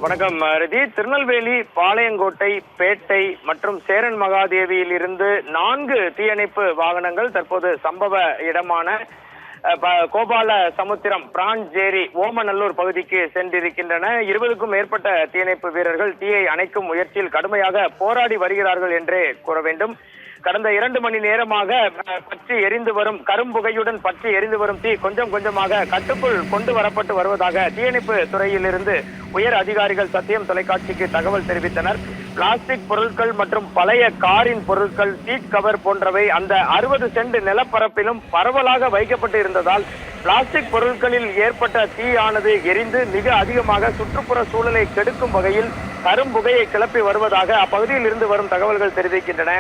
வணக்கம் ரதி. திருநெல்வேலி, பாளையங்கோட்டை, பேட்டை மற்றும் சேரன் மகாதேவியில் இருந்து 4 தீயணைப்பு வாகனங்கள் தற்போது சம்பவ இடமான கோபால சமுத்திரம், பிரான்ஜேரி, ஓமநல்லூர் பகுதிக்கு சென்றிருக்கின்றன. 20க்கும் மேற்பட்ட தீயணைப்பு வீரர்கள் தீயை அணைக்கும் முயற்சியில் கடுமையாக போராடி வருகிறார்கள் என்றே கூற வேண்டும். கடந்த 2 மணி நேரமாக பற்றி எரிந்து வரும் கரும்புகையுடன் பற்றி எரிந்து வரும் தீ கொஞ்சம் கொஞ்சமாக கட்டுக்குள் கொண்டு வரப்பட்டு வருவதாக தீயணைப்பு துறையிலிருந்து உயர் அதிகாரிகள் சத்தியம் தொலைக்காட்சிக்கு தகவல் தெரிவித்தனர். பிளாஸ்டிக் பொருட்கள் மற்றும் பழைய காரின் பொருட்கள், சீட் கவர் போன்றவை அந்த 60 சென்ட் நிலப்பரப்பிலும் பரவலாக வைக்கப்பட்டு இருந்ததால் பிளாஸ்டிக் பொருட்களில் ஏற்பட்ட தீயானது எரிந்து மிக அதிகமாக சுற்றுப்புற சூழலை கெடுக்கும் வகையில் கரும்புகையை கிளப்பி வருவதாக அப்பகுதியில் இருந்து வரும் தகவல்கள் தெரிவிக்கின்றன.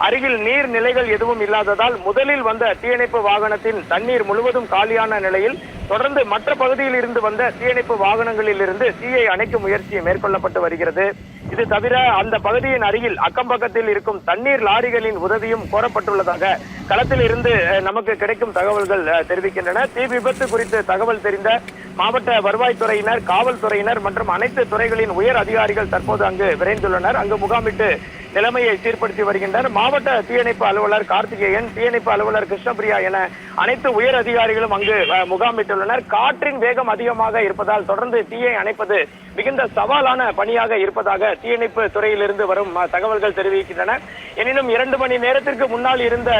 அருகில் நீர் நிலைகள் எதுவும் இல்லாததால் முதலில் வந்த தீயணைப்பு வாகனத்தின் தண்ணீர் முழுவதும் காலியான நிலையில் தொடர்ந்து மற்ற பகுதியில் இருந்து வந்த தீயணைப்பு வாகனங்களில் இருந்து தீயை அணைக்கும் முயற்சி மேற்கொள்ளப்பட்டு வருகிறது. இது தவிர அந்த பகுதியின் அருகில் அக்கம்பக்கத்தில் இருக்கும் தண்ணீர் லாரிகளின் உதவியும் கோரப்பட்டுள்ளதாக களத்தில் இருந்து நமக்கு கிடைக்கும் தகவல்கள் தெரிவிக்கின்றன. தீ விபத்து குறித்து தகவல் தெரிந்த மாவட்ட வருவாய்த்துறையினர், காவல்துறையினர் மற்றும் அனைத்து துறைகளின் உயர் அதிகாரிகள் தற்போது அங்கு விரைந்துள்ளனர். அங்கு முகாமிட்டு நிலைமையை சீர்படுத்தி வருகின்றனர். மாவட்ட தீயணைப்பு அலுவலர் கார்த்திகேயன், தீயணைப்பு அலுவலர் கிருஷ்ணபிரியா என அனைத்து உயர் அதிகாரிகளும் அங்கு முகாமிட்டுள்ளனர். காற்றின் வேகம் அதிகமாக இருப்பதால் தொடர்ந்து தீயை அணைப்பது மிகுந்த சவாலான பணியாக இருப்பதாக தீயணைப்பு துறையிலிருந்து வரும் தகவல்கள் தெரிவிக்கின்றன. எனினும் 2 மணி நேரத்திற்கு முன்னால் இருந்த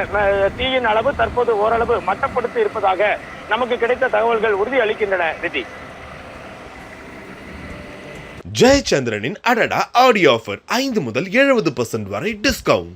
தீயின் அளவு தற்போது ஓரளவு மட்டப்படுத்தி இருப்பதாக நமக்கு கிடைத்த தகவல்கள் உறுதி அளிக்கின்றன. விதி ஜெயச்சந்திரனின் அடடா ஆடியோ ஆஃபர் 5 முதல் 70% வரை டிஸ்கவுண்ட்.